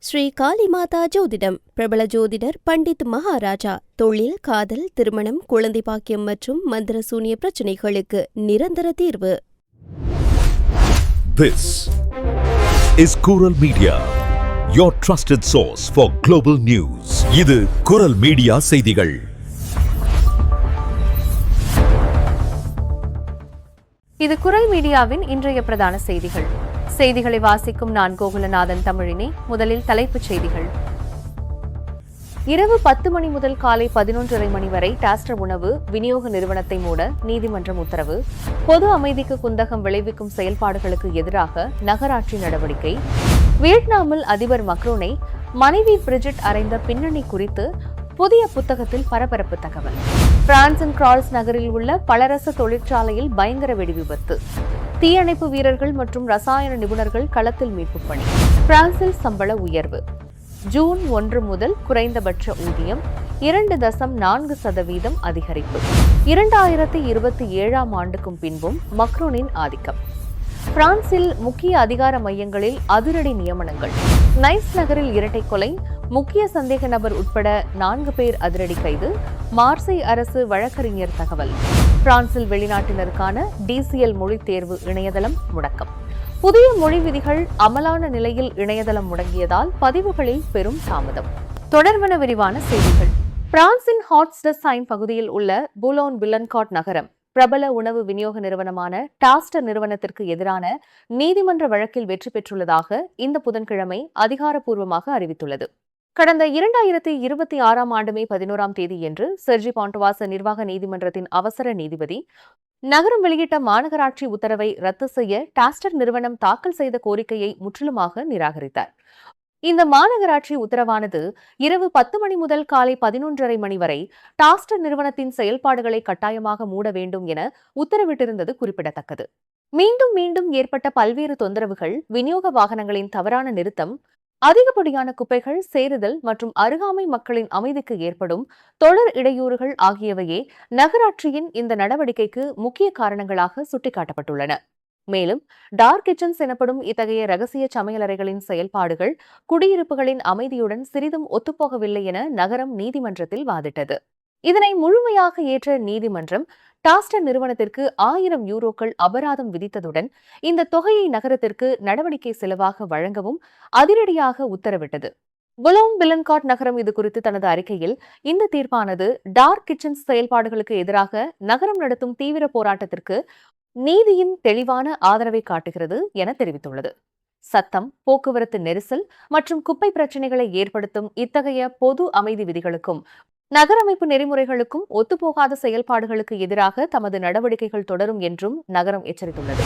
ஸ்ரீ காளிமாதா ஜோதிடம் பிரபல ஜோதிடர் பண்டித் மகாராஜா. தொழில், காதல், திருமணம், குழந்தை பாக்கியம் மற்றும் மந்திர சூனிய பிரச்சனைகளுக்கு நிரந்தர தீர்வு. This is Kural Media, your trusted source for global news. இது குரல் மீடியா செய்திகள். இது குரல் மீடியாவின் இன்றைய பிரதான செய்திகள். செய்திகளை வாசிக்கும் நான் கோகுலநாதன் தமிழினி. முதலில் தலைப்புச் செய்திகள். இரவு 10 மணி முதல் காலை 11:30 மணி வரை டாஸ்டர் உணவு விநியோக நிறுவனத்தை மூட நீதிமன்றம் உத்தரவு. பொது அமைதிக்கு குந்தகம் விளைவிக்கும் செயல்பாடுகளுக்கு எதிராக நகராட்சி நடவடிக்கை. வியட்நாமில் அதிபர் மக்ரோனை மனைவி பிரிஜிட் அறைந்த பின்னணி குறித்து புதிய புத்தகத்தில் பரபரப்பு தகவல். பிரான்சின் கிரால்ஸ் நகரில் உள்ள பலரச தொழிற்சாலையில் பயங்கர வெடி விபத்து. தீயணைப்பு வீரர்கள் மற்றும் ரசாயன நிபுணர்கள் களத்தில் மீட்பு பணி. பிரான்சில் சம்பள உயர்வு. ஜூன் 1 முதல் குறைந்தபட்ச ஊதியம் 2.4% அதிகரிப்பு. 2027ஆம் ஆண்டுக்கும் பின்பும் மக்ரோனின் ஆதிக்கம். பிரான்சில் முக்கிய அதிகார மையங்களில் அதிரடி நியமனங்கள். நைஸ் நகரில் இரட்டை கொலை, முக்கிய சந்தேக நபர் உட்பட 4 பேர் அதிரடி கைது. மார்செய் அரசு வழக்கறிஞர் தகவல். பிரான்சில் வெளிநாட்டினருக்கான DCL மொழி தேர்வு இணையதளம் முடக்கம். புதிய மொழி விதிகள் அமலான நிலையில் இணையதளம் முடங்கியதால் பதிவுகளில் பெரும் தாமதம். தொடர்பான விரிவான செய்திகள். பிரான்சின் ஹாட்ஸ்டஸ்டைன் பகுதியில் உள்ள பூலோன்-பில்லன்காட் நகரம் பிரபல உணவு விநியோக நிறுவனமான டாஸ்டர் நிறுவனத்திற்கு எதிரான நீதிமன்ற வழக்கில் வெற்றி பெற்றுள்ளதாக இந்த புதன்கிழமை அதிகாரப்பூர்வமாக அறிவித்துள்ளது. கடந்த 2026ஆம் ஆண்டு மே 11ஆம் தேதியன்று செர்ஜி பாண்டவாச நிர்வாக நீதிமன்றத்தின் அவசர நீதிபதி நகரம் வெளியிட்ட மாநகராட்சி உத்தரவை ரத்து செய்ய டாஸ்டர் நிறுவனம் தாக்கல் செய்த கோரிக்கையை முற்றிலுமாக நிராகரித்தார். இந்த மாநகராட்சி உத்தரவானது இரவு 10 மணி முதல் காலை 11:30 மணி வரை டாஸ்டர் நிறுவனத்தின் செயல்பாடுகளை கட்டாயமாக மூட வேண்டும் என உத்தரவிட்டிருந்தது குறிப்பிடத்தக்கது. மீண்டும் மீண்டும் ஏற்பட்ட பல்வேறு தொந்தரவுகள், விநியோக வாகனங்களின் தவறான நிறுத்தம், அதிகப்படியான குப்பைகள் சேருதல் மற்றும் அருகாமை மக்களின் அமைதிக்கு ஏற்படும் தொடர் இடையூறுகள் ஆகியவையே நகராட்சியின் இந்த நடவடிக்கைக்கு முக்கிய காரணங்களாக சுட்டிக்காட்டப்பட்டுள்ளன. மேலும் டார்க் கிச்சன்ஸ் எனப்படும் இத்தகைய ரகசிய சமையலறைகளின் செயல்பாடுகள் குடியிருப்புகளின் அமைதியுடன் சிறிதும் ஒத்துப்போகவில்லை என நகரம் நீதிமன்றத்தில் வாதிட்டது. இதனை முழுமையாக ஏற்ற நீதிமன்றம் டாஸ்டர் நிறுவனத்திற்கு 1000 யூரோக்கள் அபராதம் விதித்ததுடன் இந்த தொகையை நகரத்திற்கு நடவடிக்கை செலவாக வழங்கவும் அதிரடியாக உத்தரவிட்டது. பூலோன்-பில்லன்காட் நகரம் இதுகுறித்து தனது அறிக்கையில் இந்த தீர்ப்பானது டார்க் கிச்சன்ஸ் செயல்பாடுகளுக்கு எதிராக நகரம் நடத்தும் தீவிர போராட்டத்திற்கு நீதியின் தெளிவான ஆதரவை காட்டுகிறது என தெரிவித்துள்ளது. சத்தம், போக்குவரத்து நெரிசல் மற்றும் குப்பை பிரச்சினைகளை ஏற்படுத்தும் இத்தகைய பொது அமைதி விதிகளுக்கும் நகரமைப்பு நெறிமுறைகளுக்கும் ஒத்துப்போகாத செயல்பாடுகளுக்கு எதிராக தமது நடவடிக்கைகள் தொடரும் என்றும் நகரம் எச்சரித்துள்ளது.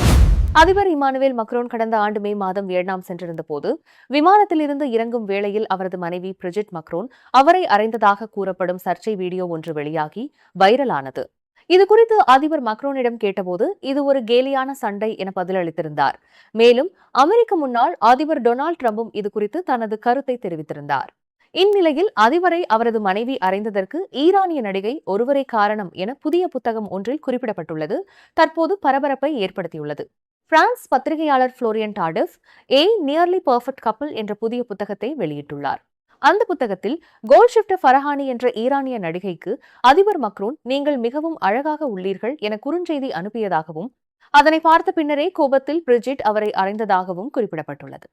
அதிபர் இமானுவேல் மக்ரோன் கடந்த ஆண்டு மே மாதம் வியட்நாம் சென்றிருந்த போது விமானத்தில் இருந்து இறங்கும் வேளையில் அவரது மனைவி பிரிஜிட் மக்ரோன் அவரை அறைந்ததாக கூறப்படும் சர்ச்சை வீடியோ ஒன்று வெளியாகி வைரலானது. இதுகுறித்து அதிபர் மக்ரோனிடம் கேட்டபோது இது ஒரு கேலியான சண்டை என பதிலளித்திருந்தார். மேலும் அமெரிக்க முன்னாள் அதிபர் டொனால்டு டிரம்பும் இதுகுறித்து தனது கருத்தை தெரிவித்திருந்தார். இந்நிலையில் அதிபரை அவரது மனைவி அறைந்ததற்கு ஈரானிய நடிகை ஒருவரே காரணம் என புதிய புத்தகம் ஒன்றில் குறிப்பிடப்பட்டுள்ளது தற்போது பரபரப்பை ஏற்படுத்தியுள்ளது. பிரான்ஸ் பத்திரிகையாளர் புளோரியன் டார்டிஃப் நியர்லி பெர்ஃபெக்ட் கப்பிள் என்ற புதிய புத்தகத்தை வெளியிட்டுள்ளார். அந்த புத்தகத்தில் கோல்ஷிஃப்டே ஃபரஹானி என்ற ஈரானிய நடிகைக்கு அதிபர் மக்ரோன் நீங்கள் மிகவும் அழகாக உள்ளீர்கள் என குறுஞ்செய்தி அனுப்பியதாகவும் அதனை பார்த்த பின்னரே கோபத்தில் பிரிஜிட் அவரை அறைந்ததாகவும் குறிப்பிடப்பட்டுள்ளது.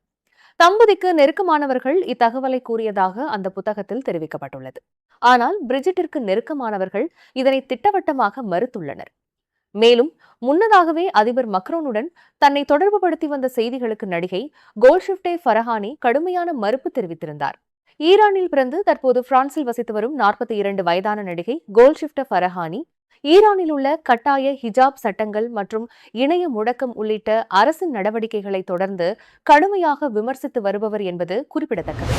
தம்பதிக்கு நெருக்கமானவர்கள் இத்தகவலை கூறியதாக அந்த புத்தகத்தில் தெரிவிக்கப்பட்டுள்ளது. ஆனால் பிரிஜிட்டிற்கு நெருக்கமானவர்கள் இதனை திட்டவட்டமாக மறுத்துள்ளனர். மேலும் முன்னதாகவே அதிபர் மக்ரோனுடன் தன்னை தொடர்புபடுத்தி வந்த செய்திகளுக்கு நடிகை கோல்ஷிஃப்டே ஃபரஹானி கடுமையான மறுப்பு தெரிவித்திருந்தார். ஈரானில் பிறந்து தற்போது பிரான்சில் வசித்து வரும் 42 வயதான நடிகை கோல்ஷிஃப்டே ஃபரஹானி ஈரானில் உள்ள கட்டாய ஹிஜாப் சட்டங்கள் மற்றும் இணைய முடக்கம் உள்ளிட்ட அரசின் நடவடிக்கைகளை தொடர்ந்து கடுமையாக விமர்சித்து வருபவர் என்பது குறிப்பிடத்தக்கது.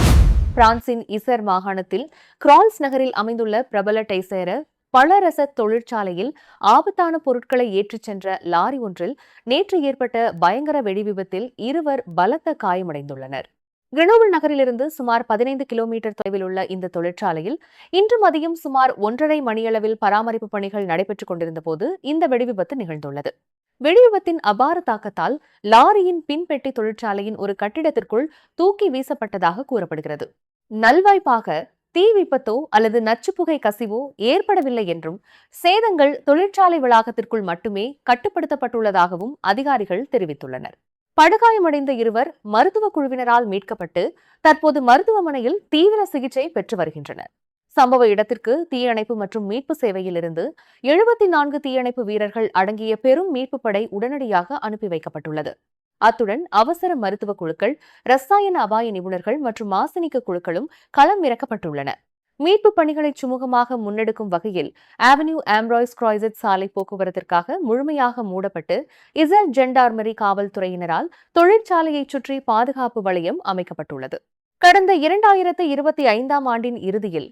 பிரான்சின் இசர் மாகாணத்தில் கிரால்ஸ் நகரில் அமைந்துள்ள பிரபல டைசேர பலரச தொழிற்சாலையில் ஆபத்தான பொருட்களை ஏற்றிச் சென்ற லாரி ஒன்றில் நேற்று ஏற்பட்ட பயங்கர வெடி விபத்தில் 2 பலத்த காயமடைந்துள்ளனர். கிரெனோபிள் நகரிலிருந்து சுமார் 15 கிலோமீட்டர் தொலைவில் உள்ள இந்த தொழிற்சாலையில் இன்று மதியம் சுமார் 1:30 மணியளவில் பராமரிப்பு பணிகள் நடைபெற்றுக் கொண்டிருந்த போது இந்த வெடிவிபத்து நிகழ்ந்துள்ளது. வெடிவிபத்தின் அபார தாக்கத்தால் லாரியின் பின்பெட்டி தொழிற்சாலையின் ஒரு கட்டிடத்திற்குள் தூக்கி வீசப்பட்டதாக கூறப்படுகிறது. நல்வாய்ப்பாக தீ விபத்தோ அல்லது நச்சுப்புகை கசிவோ ஏற்படவில்லை என்றும் சேதங்கள் தொழிற்சாலை வளாகத்திற்குள் மட்டுமே கட்டுப்படுத்தப்பட்டுள்ளதாகவும் அதிகாரிகள் தெரிவித்துள்ளனர். படுகாயமடைந்த இருவர் மருத்துவ குழுவினரால் மீட்கப்பட்டு தற்போது மருத்துவமனையில் தீவிர சிகிச்சை பெற்று வருகின்றனர். சம்பவ இடத்திற்கு தீயணைப்பு மற்றும் மீட்பு சேவையில் இருந்து 74 தீயணைப்பு வீரர்கள் அடங்கிய பெரும் மீட்பு படை உடனடியாக அனுப்பி வைக்கப்பட்டுள்ளது. அத்துடன் அவசர மருத்துவ குழுக்கள், ரசாயன அபாய நிபுணர்கள் மற்றும் மாசணிக்க குழுக்களும் களம் இறக்கப்பட்டுள்ளன. மீட்பு பணிகளை சுமூகமாக முன்னெடுக்கும் வகையில் ஆவென்யூ ஆம்ப்ராய்ஸ் கிராய்செட் சாலை போக்குவரத்திற்காக முழுமையாக மூடப்பட்டு இஸ்ரேல் ஜெண்டார்மரி காவல்துறையினரால் தொழிற்சாலையை சுற்றி பாதுகாப்பு வளையம் அமைக்கப்பட்டுள்ளது. கடந்த 2025ஆம் ஆண்டின் இறுதியில்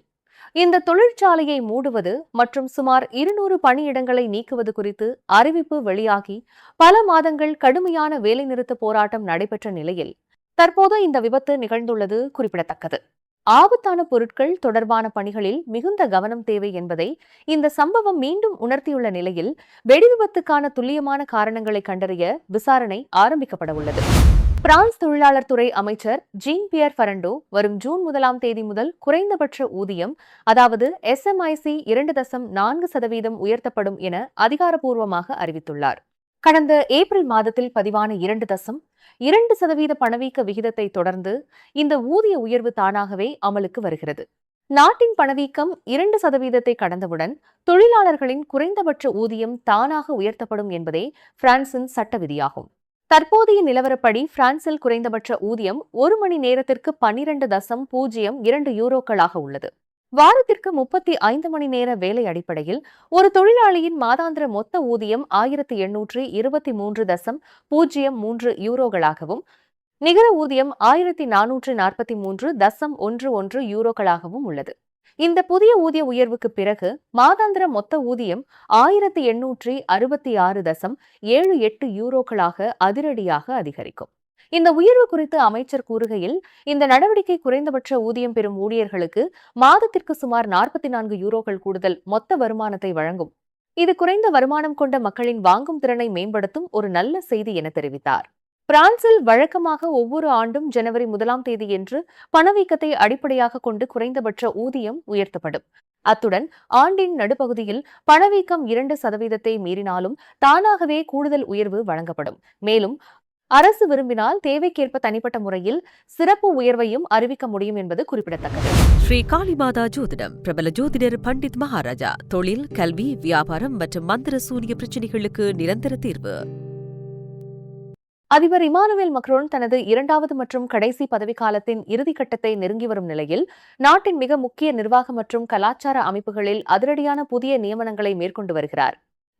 இந்த தொழிற்சாலையை மூடுவது மற்றும் சுமார் 200 பணியிடங்களை நீக்குவது குறித்து அறிவிப்பு வெளியாகி பல மாதங்கள் கடுமையான வேலைநிறுத்த போராட்டம் நடைபெற்ற நிலையில் தற்போது இந்த விபத்து நிகழ்ந்துள்ளது குறிப்பிடத்தக்கது. ஆபத்தான பொருட்கள் தொடர்பான பணிகளில் மிகுந்த கவனம் தேவை என்பதை இந்த சம்பவம் மீண்டும் உணர்த்தியுள்ள நிலையில் வெடிவிபத்துக்கான துல்லியமான காரணங்களை கண்டறிய விசாரணை ஆரம்பிக்கப்பட உள்ளது. பிரான்ஸ் தொழிலாளர் துறை அமைச்சர் ஜீன் பியர் ஃபரண்டோ வரும் ஜூன் 1ஆம் தேதி முதல் குறைந்தபட்ச ஊதியம், அதாவது SMIC 2.4% உயர்த்தப்படும் என அதிகாரப்பூர்வமாக அறிவித்துள்ளார். கடந்த ஏப்ரல் மாதத்தில் பதிவான 2% பணவீக்க விகிதத்தை தொடர்ந்து இந்த ஊதிய உயர்வு தானாகவே அமலுக்கு வருகிறது. நாட்டின் பணவீக்கம் 2% கடந்தவுடன் தொழிலாளர்களின் குறைந்தபட்ச ஊதியம் தானாக உயர்த்தப்படும் என்பதே பிரான்சின் சட்ட விதியாகும். தற்போதைய நிலவரப்படி பிரான்சில் குறைந்தபட்ச ஊதியம் ஒரு மணி நேரத்திற்கு 12.02 யூரோக்களாக உள்ளது. வாரத்திற்கு 35 மணி நேர வேலை அடிப்படையில் ஒரு தொழிலாளியின் மாதாந்திர மொத்த ஊதியம் 1823.03 யூரோக்களாகவும் நிகர ஊதியம் 1443.11 யூரோக்களாகவும் உள்ளது. இந்த புதிய ஊதிய உயர்வுக்கு பிறகு மாதாந்திர மொத்த ஊதியம் 1866.78 யூரோக்களாக அதிரடியாக அதிகரிக்கும். இந்த உயர்வு குறித்து அமைச்சர் கூறுகையில், இந்த நடவடிக்கை குறைந்தபட்ச ஊதியம் பெறும் ஊழியர்களுக்கு மாதத்திற்கு சுமார் 44 யூரோக்கள் கூடுதல் மொத்த வருமானத்தை வழங்கும். இது குறைந்த வருமானம் கொண்ட மக்களின் வாங்கும் திறனை மேம்படுத்தும் ஒரு நல்ல செய்தி என தெரிவித்தார். பிரான்சில் வழக்கமாக ஒவ்வொரு ஆண்டும் ஜனவரி 1ஆம் தேதியன்று பணவீக்கத்தை அடிப்படையாக கொண்டு குறைந்தபட்ச ஊதியம் உயர்த்தப்படும். அத்துடன் ஆண்டின் நடுப்பகுதியில் பணவீக்கம் 2% மீறினாலும் தானாகவே கூடுதல் உயர்வு வழங்கப்படும். மேலும் அரசு விரும்பினால் தேவைக்கேற்ப தனிப்பட்ட முறையில் சிறப்பு உயர்வையும் அறிவிக்க முடியும் என்பது குறிப்பிடத்தக்கது. ஸ்ரீ காளிமாதா ஜோதிடம் பிரபல ஜோதிடர் பண்டித் மகாராஜா. தொழில், கல்வி, வியாபாரம் மற்றும் மந்திர சூனிய பிரச்சனைகளுக்கு நிரந்தர தீர்வு. அதிபர் இமானுவேல் மக்ரோன் தனது 2வது மற்றும் கடைசி பதவிக்காலத்தின் இறுதிக்கட்டத்தை நெருங்கி வரும் நிலையில் நாட்டின் மிக முக்கிய நிர்வாக மற்றும் கலாச்சார அமைப்புகளில் அதிரடியான புதிய நியமனங்களை மேற்கொண்டு வருகிறார்.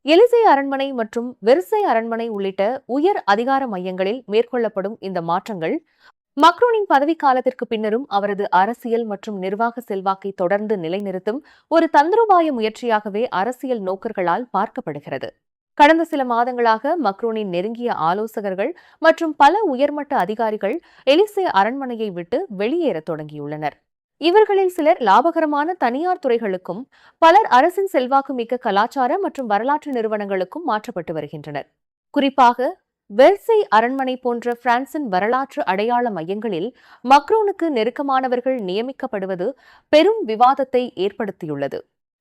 எலிசே அரண்மனை மற்றும் வெர்சை அரண்மனை உள்ளிட்ட உயர் அதிகார மையங்களில் மேற்கொள்ளப்படும் இந்த மாற்றங்கள் மக்ரோனின் பதவிக்காலத்திற்கு பின்னரும் அவரது அரசியல் மற்றும் நிர்வாக செல்வாக்கை தொடர்ந்து நிலைநிறுத்தும் ஒரு தந்திரோபாய முயற்சியாகவே அரசியல் நோக்கர்களால் பார்க்கப்படுகிறது. கடந்த சில மாதங்களாக மக்ரோனின் நெருங்கிய ஆலோசகர்கள் மற்றும் பல உயர்மட்ட அதிகாரிகள் எலிசே அரண்மனையை விட்டு வெளியேறத் தொடங்கியுள்ளனர். இவர்களில் சிலர் லாபகரமான தனியார் துறைகளுக்கும் பலர் அரசின் செல்வாக்கு மிக்க கலாச்சார மற்றும் வரலாற்று நிறுவனங்களுக்கும் மாற்றப்பட்டு வருகின்றனர். குறிப்பாக வெர்சை அரண்மனை போன்ற பிரான்சின் வரலாற்று அடையாள மையங்களில் மக்ரோனுக்கு நெருக்கமானவர்கள் நியமிக்கப்படுவது பெரும் விவாதத்தை ஏற்படுத்தியுள்ளது.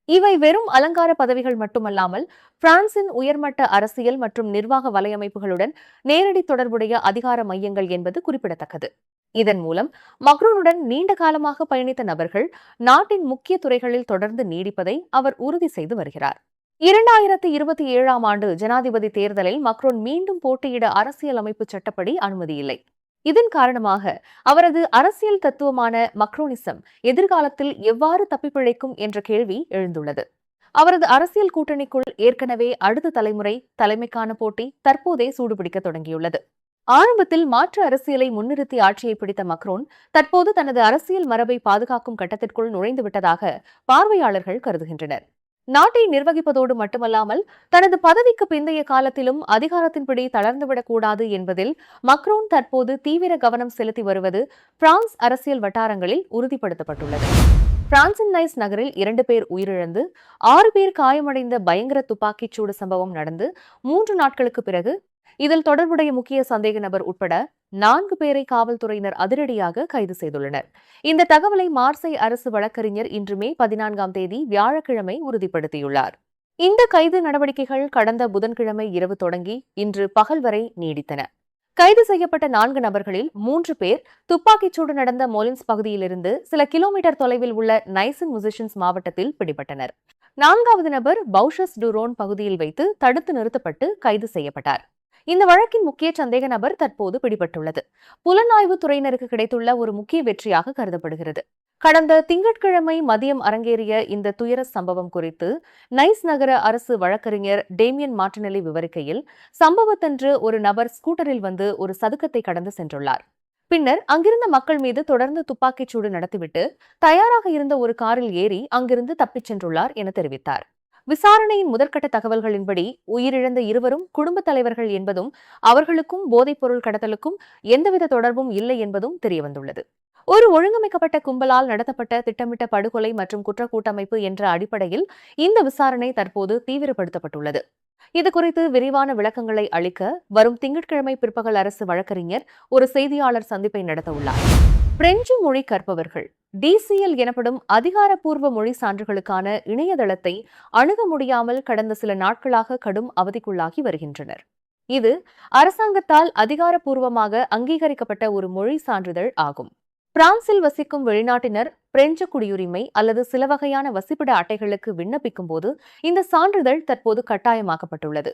இவை வெறும் அலங்கார பதவிகள் மட்டுமல்லாமல் பிரான்சின் உயர்மட்ட அரசியல் மற்றும் நிர்வாக வலையமைப்புகளுடன் நேரடி தொடர்புடைய அதிகார மையங்கள் என்பது குறிப்பிடத்தக்கது. இதன் மூலம் மக்ரோனுடன் நீண்ட காலமாக பயணித்த நபர்கள் நாட்டின் முக்கிய துறைகளில் தொடர்ந்து நீடிப்பதை அவர் உறுதி செய்து வருகிறார். 2027ஆம் ஆண்டு ஜனாதிபதி தேர்தலில் மக்ரோன் மீண்டும் போட்டியிட அரசியலமைப்பு சட்டப்படி அனுமதி இல்லை. இதன் காரணமாக அவரது அரசியல் தத்துவமான மக்ரோனிசம் எதிர்காலத்தில் எவ்வாறு தப்பிப்பிழைக்கும் என்ற கேள்வி எழுந்துள்ளது. அவரது அரசியல் கூட்டணிக்குள் ஏற்கனவே அடுத்த தலைமுறை தலைமைக்கான போட்டி தற்போதே சூடுபிடிக்க தொடங்கியுள்ளது. ஆரம்பத்தில் மாற்று அரசியலை முன்னிறுத்தி ஆட்சியை பிடித்த மக்ரோன் தற்போது தனது அரசியல் மரபை பாதுகாக்கும் கட்டத்திற்குள் நுழைந்துவிட்டதாக பார்வையாளர்கள் கருதுகின்றனர். நாட்டை நிர்வகிப்பதோடு மட்டுமல்லாமல் தனது பதவிக்கு பிந்தைய காலத்திலும் அதிகாரத்தின்படி தளர்ந்துவிடக்கூடாது என்பதில் மக்ரோன் தற்போது தீவிர கவனம் செலுத்தி வருவது பிரான்ஸ் அரசியல் வட்டாரங்களில் உறுதிப்படுத்தப்பட்டுள்ளது. பிரான்சின் நைஸ் நகரில் 2 பேர் உயிரிழந்து 6 பேர் காயமடைந்த பயங்கர துப்பாக்கிச் சூடு சம்பவம் நடந்து 3 நாட்களுக்கு பிறகு இதில் தொடர்புடைய முக்கிய சந்தேக நபர் உட்பட 4 பேரை காவல்துறையினர் அதிரடியாக கைது செய்துள்ளனர். இந்த தகவலை மார்சை அரசு வழக்கறிஞர் இன்று மே 14ஆம் தேதி வியாழக்கிழமை உறுதிப்படுத்தியுள்ளார். இந்த கைது நடவடிக்கைகள் கடந்த புதன்கிழமை இரவு தொடங்கி இன்று பகல் வரை நீடித்தன. கைது செய்யப்பட்ட 4 நபர்களில் 3 பேர் துப்பாக்கிச்சூடு நடந்த மோலின்ஸ் பகுதியிலிருந்து சில கிலோமீட்டர் தொலைவில் உள்ள நைசின் முசிஷன்ஸ் மாவட்டத்தில் பிடிபட்டனர். 4வது நபர் பவுஷஸ் டுரோன் பகுதியில் வைத்து தடுத்து நிறுத்தப்பட்டு கைது செய்யப்பட்டார். இந்த வழக்கின் முக்கிய சந்தேக நபர் தற்போது பிடிபட்டுள்ளது. புலனாய்வு துறையினருக்கு கிடைத்துள்ள ஒரு முக்கிய வெற்றியாக கருதப்படுகிறது. கடந்த திங்கட்கிழமை மதியம் அரங்கேறிய இந்த துயர சம்பவம் குறித்து நைஸ் நகர அரசு வழக்கறிஞர் டேமியன் மார்டினெல்லி விவரிக்கையில், சம்பவத்தன்று ஒரு நபர் ஸ்கூட்டரில் வந்து ஒரு சதுக்கத்தை கடந்து சென்றுள்ளார். பின்னர் அங்கிருந்த மக்கள் மீது தொடர்ந்து துப்பாக்கிச்சூடு நடத்திவிட்டு தயாராக இருந்த ஒரு காரில் ஏறி அங்கிருந்து தப்பிச் சென்றுள்ளார் என தெரிவித்தார். விசாரணையின் முதற்கட்ட தகவல்களின்படி உயிரிழந்த இருவரும் குடும்பத் தலைவர்கள் என்பதும் அவர்களுக்கும் போதைப்பொருள் கடத்தலுக்கும் எந்தவித தொடர்பும் இல்லை என்பதும் தெரியவந்துள்ளது. ஒரு ஒழுங்கமைக்கப்பட்ட கும்பலால் நடத்தப்பட்ட திட்டமிட்ட படுகொலை மற்றும் குற்ற கூட்டமைப்பு என்ற அடிப்படையில் இந்த விசாரணை தற்போது தீவிரப்படுத்தப்பட்டுள்ளது. இதுகுறித்து விரிவான விளக்கங்களை அளிக்க வரும் திங்கட்கிழமை பிற்பகல் அரசு வழக்கறிஞர் ஒரு செய்தியாளர் சந்திப்பை நடத்தவுள்ளார். பிரெஞ்சு மொழி கற்பவர்கள் DCL எனப்படும் அதிகாரப்பூர்வ மொழி சான்றுகளுக்கான இணையதளத்தை அணுக முடியாமல் கடந்த சில நாட்களாக கடும் அவதிக்குள்ளாகி வருகின்றனர். இது அரசாங்கத்தால் அதிகாரப்பூர்வமாக அங்கீகரிக்கப்பட்ட ஒரு மொழி சான்றிதழ் ஆகும். பிரான்சில் வசிக்கும் வெளிநாட்டினர் பிரெஞ்சு குடியுரிமை அல்லது சில வகையான வசிப்பிட அட்டைகளுக்கு விண்ணப்பிக்கும் போது இந்த சான்றிதழ் தற்போது கட்டாயமாக்கப்பட்டுள்ளது.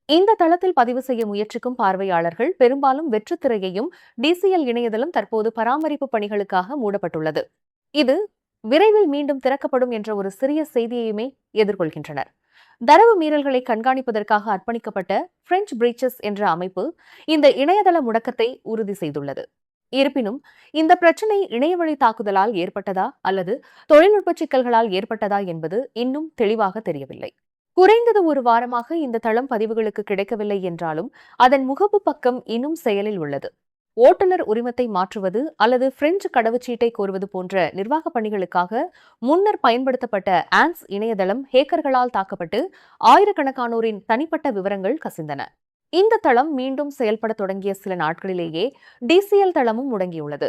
இந்த தளத்தில் பதிவு செய்ய முயற்சிக்கும் பார்வையாளர்கள் பெரும்பாலும் வெற்றுத்திரையையும் DCL இணையதளம் தற்போது பராமரிப்பு பணிகளுக்காக மூடப்பட்டுள்ளது. இது விரைவில் மீண்டும் திறக்கப்படும் என்ற ஒரு சிறிய செய்தியையுமே எதிர்கொள்கின்றனர். தரவு மீறல்களை கண்காணிப்பதற்காக அர்ப்பணிக்கப்பட்ட பிரெஞ்சு பிரீச்சஸ் என்ற அமைப்பு இந்த இணையதள முடக்கத்தை உறுதி செய்துள்ளது. இருப்பினும் இந்த பிரச்சினை இணையவழி தாக்குதலால் ஏற்பட்டதா அல்லது தொழில்நுட்ப சிக்கல்களால் ஏற்பட்டதா என்பது இன்னும் தெளிவாக தெரியவில்லை. குறைந்தது ஒரு வாரமாக இந்த தளம் பதிவுகளுக்கு கிடைக்கவில்லை என்றாலும் அதன் முகப்பு பக்கம் இன்னும் செயலில் உள்ளது. ஓட்டுநர் உரிமத்தை மாற்றுவது அல்லது பிரெஞ்சு கடவுச்சீட்டை கோருவது போன்ற நிர்வாக பணிகளுக்காக முன்னர் பயன்படுத்தப்பட்ட ஆன்ஸ் இணையதளம் ஹேக்கர்களால் தாக்கப்பட்டு ஆயிரக்கணக்கானோரின் தனிப்பட்ட விவரங்கள் கசிந்தன. இந்த தளம் மீண்டும் செயல்பட தொடங்கிய சில நாட்களிலேயே DCL தளமும் முடங்கியுள்ளது.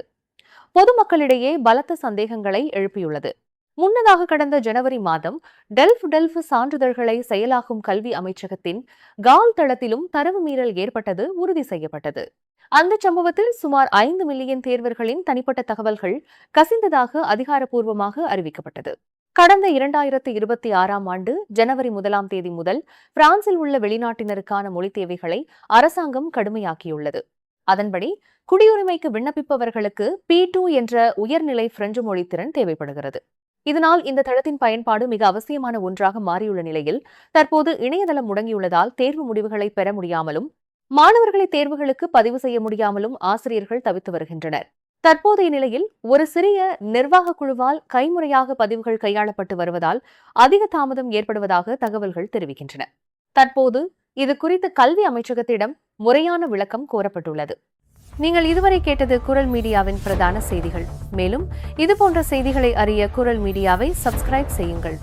பொதுமக்களிடையே பலத்த சந்தேகங்களை எழுப்பியுள்ளது. முன்னதாக கடந்த ஜனவரி மாதம் டெல்ஃப் சான்றிதழ்களை செயலாக்கும் கல்வி அமைச்சகத்தின் கால் தளத்திலும் தரவு மீறல் ஏற்பட்டது உறுதி செய்யப்பட்டது. அந்த சம்பவத்தில் சுமார் 5 மில்லியன் தேர்வர்களின் தனிப்பட்ட தகவல்கள் கசிந்ததாக அதிகாரப்பூர்வமாக அறிவிக்கப்பட்டது. கடந்த 2026ஆம் ஆண்டு ஜனவரி 1ஆம் தேதி முதல் பிரான்சில் உள்ள வெளிநாட்டினருக்கான மொழி தேவைகளை அரசாங்கம் கடுமையாக்கியுள்ளது. அதன்படி குடியுரிமைக்கு விண்ணப்பிப்பவர்களுக்கு P2 என்ற உயர்நிலை பிரெஞ்சு மொழி திறன் தேவைப்படுகிறது. இதனால் இந்த தளத்தின் பயன்பாடு மிக அவசியமான ஒன்றாக மாறியுள்ள நிலையில் தற்போது இணையதளம் முடங்கியுள்ளதால் தேர்வு முடிவுகளை பெற முடியாமலும் மாணவர்களை தேர்வுகளுக்கு பதிவு செய்ய முடியாமலும் ஆசிரியர்கள் தவித்து வருகின்றனர். தற்போதைய நிலையில் ஒரு சிறிய நிர்வாக குழுவால் கைமுறையாக பதிவுகள் கையாளப்பட்டு வருவதால் அதிக தாமதம் ஏற்படுவதாக தகவல்கள் தெரிவிக்கின்றன. தற்போது இது குறித்து கல்வி அமைச்சகத்திடம் முறையான விளக்கம் கோரப்பட்டுள்ளது. நீங்கள் இதுவரை கேட்டது குரல் மீடியாவின் பிரதான செய்திகள். மேலும் இதுபோன்ற செய்திகளை அறிய குரல் மீடியாவை சப்ஸ்கிரைப் செய்யுங்கள்.